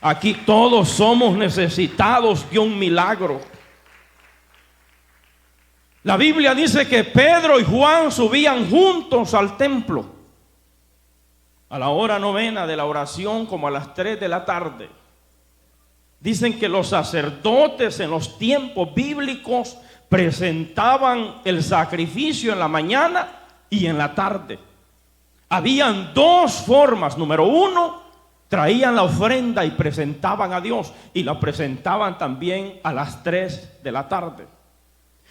Aquí todos somos necesitados de un milagro. La Biblia dice que Pedro y Juan subían juntos al templo a la hora novena de la oración, como a las 3 de la tarde. Dicen que los sacerdotes en los tiempos bíblicos presentaban el sacrificio en la mañana y en la tarde. Habían dos formas. Número uno, traían la ofrenda y presentaban a Dios, y la presentaban también a las 3 de la tarde.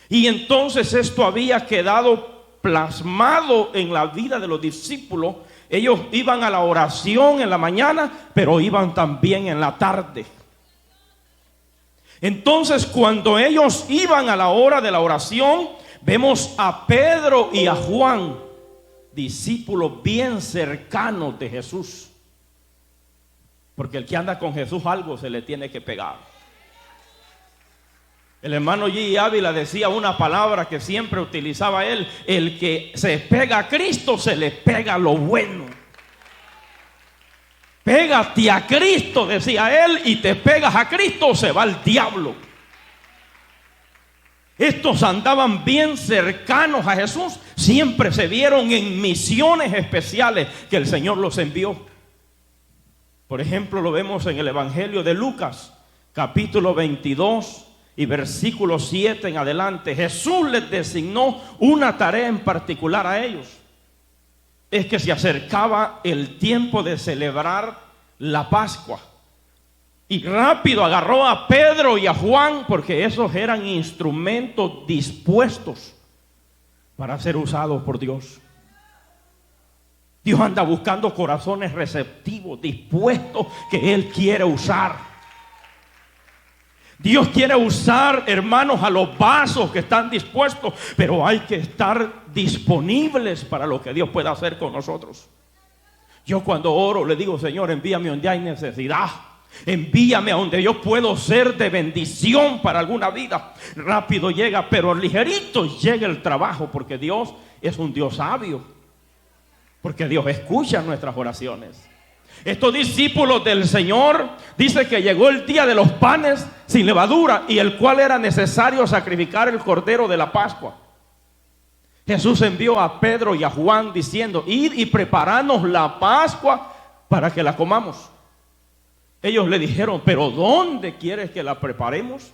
Y entonces esto había quedado plasmado en la vida de los discípulos. Ellos iban a la oración en la mañana, pero iban también en la tarde. Entonces, cuando ellos iban a la hora de la oración, vemos a Pedro y a Juan, discípulos bien cercanos de Jesús. Porque el que anda con Jesús algo se le tiene que pegar. El hermano G. Ávila decía una palabra que siempre utilizaba él: el que se pega a Cristo se le pega lo bueno. Pégate a Cristo, decía él, y te pegas a Cristo, se va al diablo. Estos andaban bien cercanos a Jesús, siempre se vieron en misiones especiales que el Señor los envió. Por ejemplo, lo vemos en el Evangelio de Lucas, capítulo 22 y versículo 7 en adelante. Jesús les designó una tarea en particular a ellos. Es que se acercaba el tiempo de celebrar la Pascua. Y rápido agarró a Pedro y a Juan, porque esos eran instrumentos dispuestos para ser usados por Dios. Dios anda buscando corazones receptivos, dispuestos, que Él quiere usar. Dios quiere usar, hermanos, a los vasos que están dispuestos, pero hay que estar disponibles para lo que Dios pueda hacer con nosotros. Yo cuando oro le digo: Señor, envíame donde hay necesidad. Envíame a donde yo puedo ser de bendición para alguna vida. Rápido llega, pero ligerito llega el trabajo, porque Dios es un Dios sabio, porque Dios escucha nuestras oraciones. Estos discípulos del Señor, dice que llegó el día de los panes sin levadura, y el cual era necesario sacrificar el cordero de la Pascua. Jesús envió a Pedro y a Juan diciendo: id y prepararnos la Pascua para que la comamos. Ellos le dijeron: pero ¿dónde quieres que la preparemos?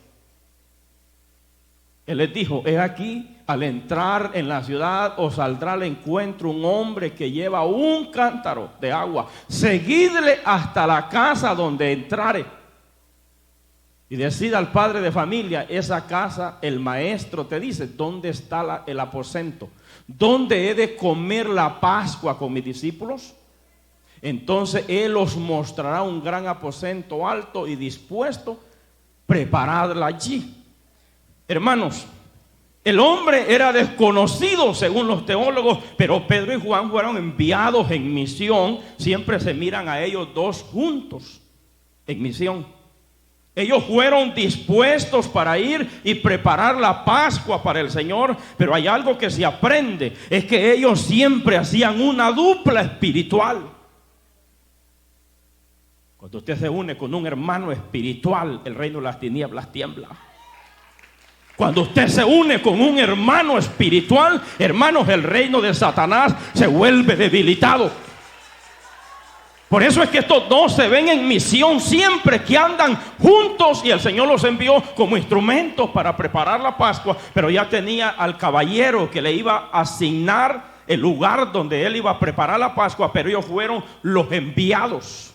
Él les dijo: he aquí, al entrar en la ciudad os saldrá al encuentro un hombre que lleva un cántaro de agua. Seguidle hasta la casa donde entrare, y decida al padre de familia: esa casa, el maestro te dice, ¿dónde está el aposento? ¿Dónde he de comer la Pascua con mis discípulos? Entonces él os mostrará un gran aposento alto y dispuesto, preparadla allí. Hermanos, el hombre era desconocido según los teólogos, pero Pedro y Juan fueron enviados en misión. Siempre se miran a ellos dos juntos en misión. Ellos fueron dispuestos para ir y preparar la Pascua para el Señor. Pero hay algo que se aprende: es que ellos siempre hacían una dupla espiritual. Cuando usted se une con un hermano espiritual, el reino de las tinieblas tiembla. Cuando usted se une con un hermano espiritual, hermanos, el reino de Satanás se vuelve debilitado. Por eso es que estos dos se ven en misión siempre, que andan juntos, y el Señor los envió como instrumentos para preparar la Pascua, pero ya tenía al caballero que le iba a asignar el lugar donde él iba a preparar la Pascua, pero ellos fueron los enviados.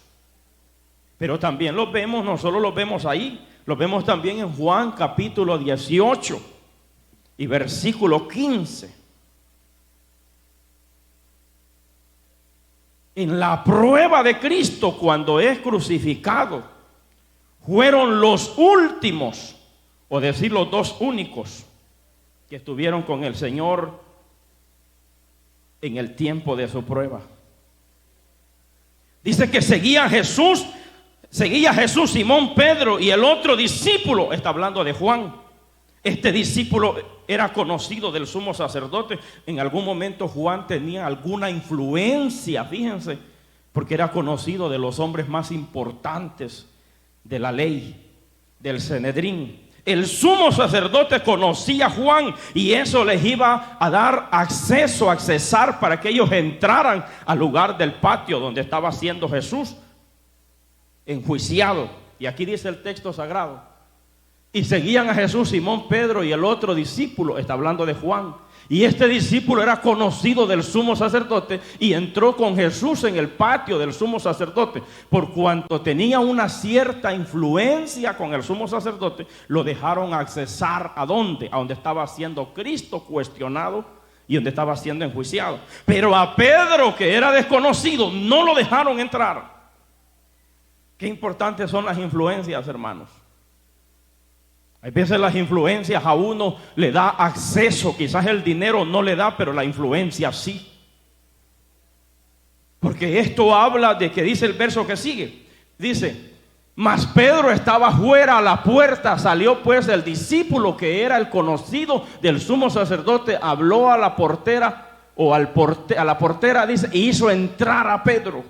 Pero también los vemos, no solo los vemos ahí, los vemos también en Juan capítulo 18 y versículo 15. En la prueba de Cristo, cuando es crucificado, fueron los últimos, o decir los dos únicos, que estuvieron con el Señor en el tiempo de su prueba. Dice que seguía Jesús Simón Pedro y el otro discípulo. Está hablando de Juan. Este discípulo era conocido del sumo sacerdote. En algún momento Juan tenía alguna influencia, fíjense, porque era conocido de los hombres más importantes de la ley, del Sanedrín. El sumo sacerdote conocía a Juan y eso les iba a dar acceso, accesar para que ellos entraran al lugar del patio donde estaba siendo Jesús enjuiciado. Y aquí dice el texto sagrado: y seguían a Jesús Simón, Pedro y el otro discípulo. Está hablando de Juan. Y este discípulo era conocido del sumo sacerdote y entró con Jesús en el patio del sumo sacerdote. Por cuanto tenía una cierta influencia con el sumo sacerdote, lo dejaron accesar ¿a dónde? A donde estaba siendo Cristo cuestionado y donde estaba siendo enjuiciado. Pero a Pedro, que era desconocido, no lo dejaron entrar. Qué importantes son las influencias, hermanos. Hay veces las influencias a uno le da acceso, quizás el dinero no le da, pero la influencia sí. Porque esto habla de que dice el verso que sigue. Dice: mas Pedro estaba fuera a la puerta, salió pues el discípulo que era el conocido del sumo sacerdote, habló a la portera a la portera, dice, y hizo entrar a Pedro.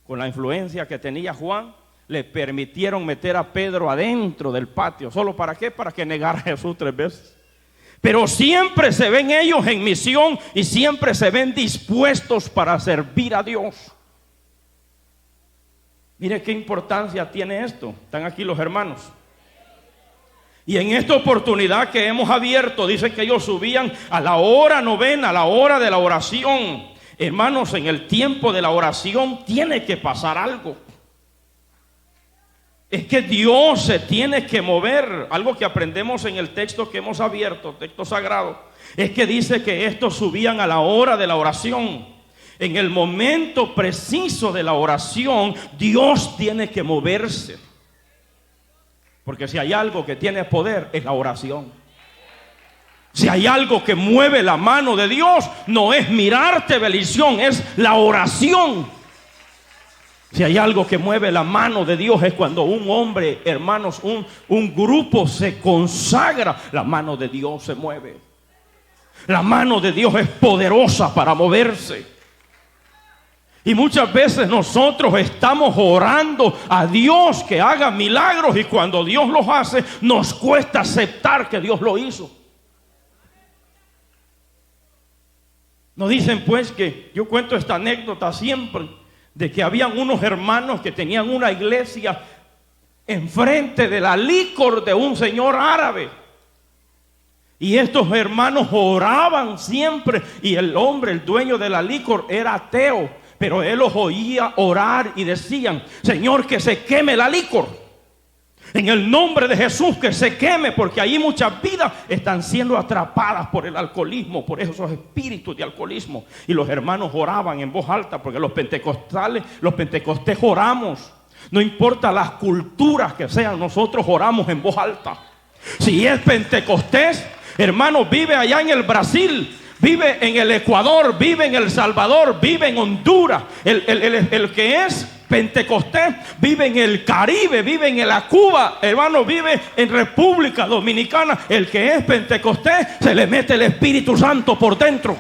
Con la influencia que tenía Juan, le permitieron meter a Pedro adentro del patio. ¿Solo para qué? Para que negara a Jesús 3 veces. Pero siempre se ven ellos en misión y siempre se ven dispuestos para servir a Dios. Mire qué importancia tiene esto. Están aquí los hermanos. Y en esta oportunidad que hemos abierto, dice que ellos subían a la hora novena, a la hora de la oración. Hermanos, en el tiempo de la oración tiene que pasar algo. Es que Dios se tiene que mover. Algo que aprendemos en el texto que hemos abierto, texto sagrado, es que dice que estos subían a la hora de la oración. En el momento preciso de la oración, Dios tiene que moverse. Porque si hay algo que tiene poder, es la oración. Si hay algo que mueve la mano de Dios, no es mirar televisión, es la oración. Si hay algo que mueve la mano de Dios, es cuando un hombre, hermanos, un grupo se consagra, la mano de Dios se mueve. La mano de Dios es poderosa para moverse. Y muchas veces nosotros estamos orando a Dios que haga milagros, y cuando Dios los hace, nos cuesta aceptar que Dios lo hizo. Nos dicen pues que, yo cuento esta anécdota siempre, de que habían unos hermanos que tenían una iglesia enfrente de la licor de un señor árabe. Y estos hermanos oraban siempre, y el hombre, el dueño de la licor, era ateo, pero él los oía orar y decían: Señor, que se queme la licor. En el nombre de Jesús, que se queme, porque allí muchas vidas están siendo atrapadas por el alcoholismo, por esos espíritus de alcoholismo. Y los hermanos oraban en voz alta, porque los pentecostés oramos. No importa las culturas que sean, nosotros oramos en voz alta. Si es pentecostés, hermano, vive allá en el Brasil, vive en el Ecuador, vive en El Salvador, vive en Honduras. El que es pentecostés vive en el Caribe, vive en la Cuba, hermano, vive en República Dominicana. El que es pentecostés, se le mete el Espíritu Santo por dentro.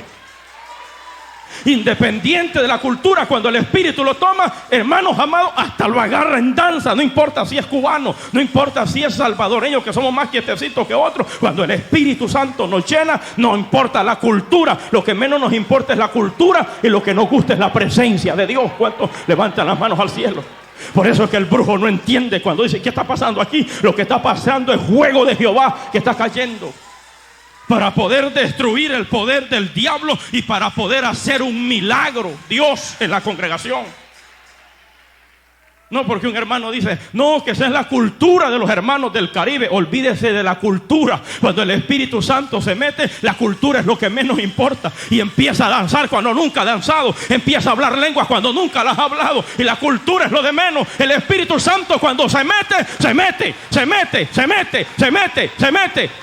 Independiente de la cultura, cuando el Espíritu lo toma, hermanos amados, hasta lo agarra en danza. No importa si es cubano, no importa si es salvadoreño, que somos más quietecitos que otros. Cuando el Espíritu Santo nos llena, no importa la cultura. Lo que menos nos importa es la cultura, y lo que nos gusta es la presencia de Dios. ¿Cuántos levantan las manos al cielo? Por eso es que el brujo no entiende cuando dice: ¿qué está pasando aquí? Lo que está pasando es fuego de Jehová que está cayendo, para poder destruir el poder del diablo y para poder hacer un milagro Dios en la congregación. No porque un hermano dice: no, que esa es la cultura de los hermanos del Caribe. Olvídese de la cultura. Cuando el Espíritu Santo se mete, la cultura es lo que menos importa. Y empieza a danzar cuando nunca ha danzado. Empieza a hablar lenguas cuando nunca las ha hablado. Y la cultura es lo de menos. El Espíritu Santo, cuando se mete.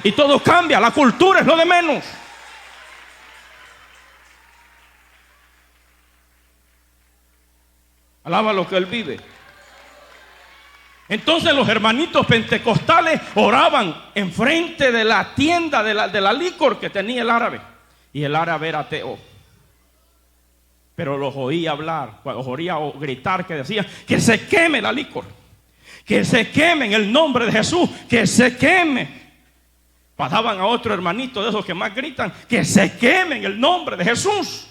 Y todo cambia. La cultura es lo de menos. Alaba lo que Él vive. Entonces los hermanitos pentecostales oraban enfrente de la tienda de la licor que tenía el árabe. Y el árabe era ateo. Pero los oía hablar, los oía gritar, que decían: que se queme la licor. Que se queme en el nombre de Jesús, que se queme. Pasaban a otro hermanito de esos que más gritan, que se queme en el nombre de Jesús.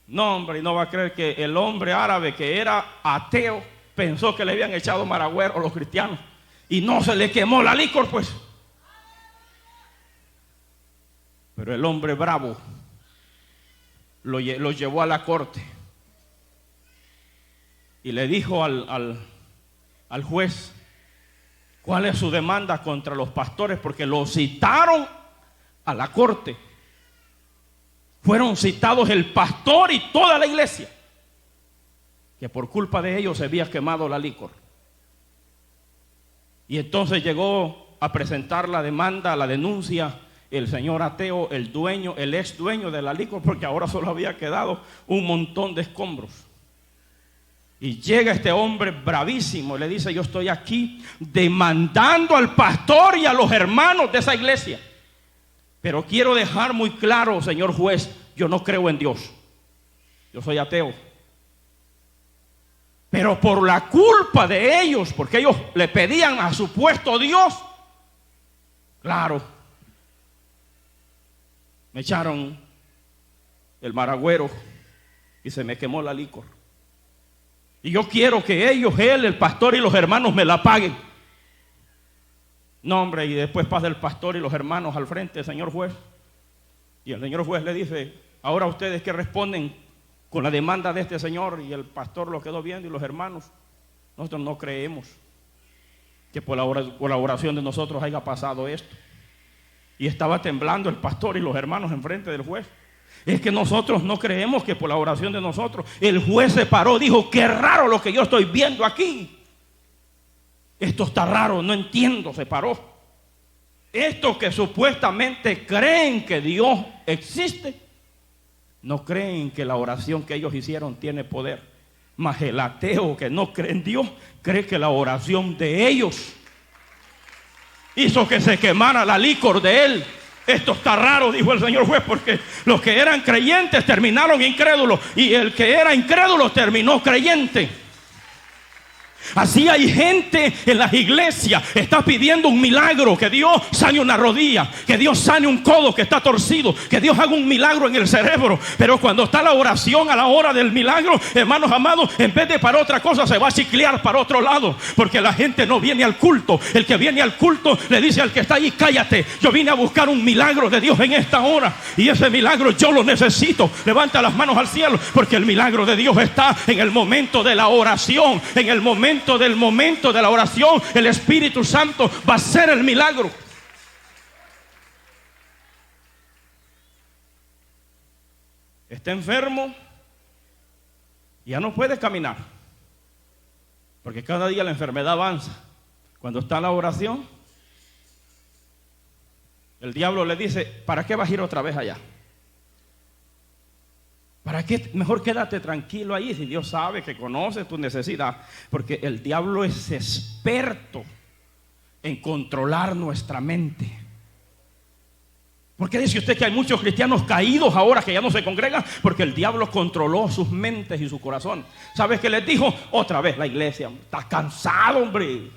No, hombre, y no va a creer que el hombre árabe que era ateo pensó que le habían echado maragüero a los cristianos y no se le quemó la licor, pues. Pero el hombre bravo lo llevó a la corte y le dijo al juez cuál es su demanda contra los pastores, porque lo citaron a la corte. Fueron citados el pastor y toda la iglesia, que por culpa de ellos se había quemado la licor. Y entonces llegó a presentar la demanda, la denuncia, el señor ateo, el dueño, el ex dueño de la licor, porque ahora solo había quedado un montón de escombros. Y llega este hombre bravísimo y le dice: yo estoy aquí demandando al pastor y a los hermanos de esa iglesia. Pero quiero dejar muy claro, señor juez, yo no creo en Dios. Yo soy ateo. Pero por la culpa de ellos, porque ellos le pedían a supuesto Dios, claro, me echaron el maragüero y se me quemó la licor. Y yo quiero que ellos, él, el pastor y los hermanos me la paguen. No, hombre, y después pasa el pastor y los hermanos al frente, señor juez. Y el señor juez le dice: ahora ustedes que responden con la demanda de este señor. Y el pastor lo quedó viendo y los hermanos: nosotros no creemos que por la oración de nosotros haya pasado esto. Y estaba temblando el pastor y los hermanos enfrente del juez. Es que nosotros no creemos que por la oración de nosotros. El juez se paró, dijo: qué raro lo que yo estoy viendo aquí. Esto está raro, no entiendo. Se paró. Estos que supuestamente creen que Dios existe, no creen que la oración que ellos hicieron tiene poder. Mas el ateo que no cree en Dios, cree que la oración de ellos hizo que se quemara la licor de él. Esto está raro, dijo el señor juez, porque los que eran creyentes terminaron incrédulos y el que era incrédulo terminó creyente. Así hay gente en las iglesias, está pidiendo un milagro, que Dios sane una rodilla, que Dios sane un codo que está torcido, que Dios haga un milagro en el cerebro. Pero cuando está la oración a la hora del milagro, hermanos amados, en vez de para otra cosa se va a chiclear para otro lado, porque la gente no viene al culto. El que viene al culto le dice al que está ahí: cállate, yo vine a buscar un milagro de Dios en esta hora, y ese milagro yo lo necesito. Levanta las manos al cielo, porque el milagro de Dios está en el momento de la oración. En el momento de la oración, el Espíritu Santo va a hacer el milagro. Está enfermo, ya no puede caminar, porque cada día la enfermedad avanza. Cuando está la oración, el diablo le dice: ¿para qué vas a ir otra vez allá? ¿Para qué? Mejor quédate tranquilo ahí, si Dios sabe que conoce tu necesidad. Porque el diablo es experto en controlar nuestra mente. ¿Por qué dice usted que hay muchos cristianos caídos ahora que ya no se congregan? Porque el diablo controló sus mentes y su corazón. ¿Sabes qué les dijo? Otra vez la iglesia está cansado, hombre.